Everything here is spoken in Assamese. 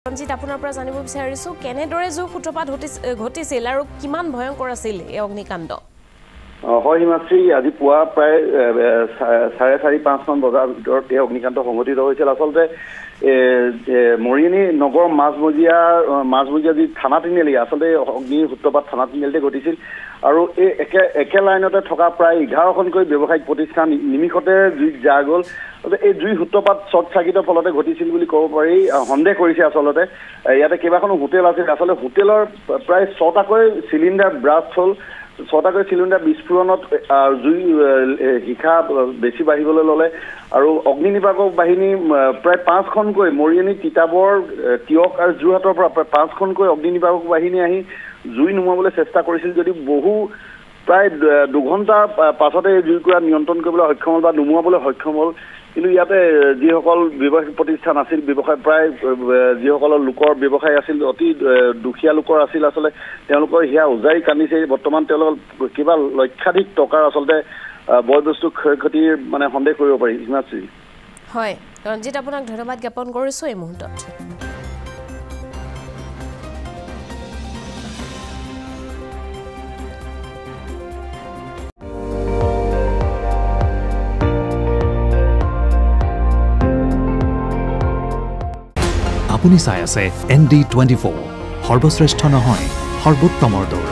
ৰঞ্জিত আপোনাৰ পৰা জানিব বিচাৰিছো কেনেদৰে জুই সূত্ৰপাত ঘটিছিল আৰু কিমান ভয়ংকৰ আছিল এই অগ্নিকাণ্ড হয় হিমাশ্ৰী আজি পুৱা প্ৰায় 4:30-5 মান বজাৰ ভিতৰত এই অগ্নিকাণ্ড সংঘটিত হৈছিল আচলতে মৰিয়নি নগৰ মাজমজিয়া যি থানা তিনিআলি আচলতে অগ্নিৰ সূত্ৰপাত থানা তিনিআলিতে ঘটিছিল আৰু এই একে লাইনতে থকা প্ৰায় 11খনকৈ ব্যৱসায়িক প্ৰতিষ্ঠান নিমিষতে জুইত জ্বলা গ'ল এই জুই সূত্ৰপাত শ্বৰ্ট চাৰ্কিটৰ ফলতে ঘটিছিল বুলি ক'ব পাৰি সন্দেহ কৰিছে আচলতে ইয়াতে কেইবাখনো হোটেল আছিল আচলতে হোটেলৰ প্ৰায় 6টাকৈ চিলিণ্ডাৰ ব্ৰাষ্ট হ'ল 6টাকৈ চিলিণ্ডাৰ বিস্ফোৰণত জুই হিখা বেছি বাঢ়িবলৈ ল'লে আৰু অগ্নি নিৰ্বাপক বাহিনী প্ৰায় 5খনকৈ মৰিয়নি তিতাবৰ তিয়ক আৰু যোৰহাটৰ পৰা প্ৰায় 5খনকৈ অগ্নি নিৰ্বাপক বাহিনী আহি জুই নুমুৱাবলৈ চেষ্টা কৰিছিল যদি বহু প্ৰায় 2 ঘণ্টা পাছতে এই জুইকুৰা নিয়ন্ত্ৰণ কৰিবলৈ সক্ষম হ'ল বা নুমুৱাবলৈ সক্ষম হ'ল কিন্তু ইয়াতে যিসকল ব্যৱসায়িক প্ৰতিষ্ঠান আছিল ব্যৱসায় প্ৰায় যিসকলৰ লোকৰ ব্যৱসায় আছিল অতি দুখীয়া লোকৰ আছিল আচলতে তেওঁলোকৰ হিয়া উজাৰি কান্দিছে বৰ্তমান তেওঁলোকৰ কিবা লক্ষাধিক টকাৰ আচলতে বয় বস্তু ক্ষয়ক্ষতিৰ মানে সন্দেহ কৰিব পাৰি হিমাশ্ৰী হয় ৰঞ্জিত আপোনাক ধন্যবাদ জ্ঞাপন কৰিছো এই মুহূৰ্তত আপুনি চাই আছে ND24 সৰ্বশ্ৰেষ্ঠ নহয় সৰ্বোত্তমৰ দৌৰ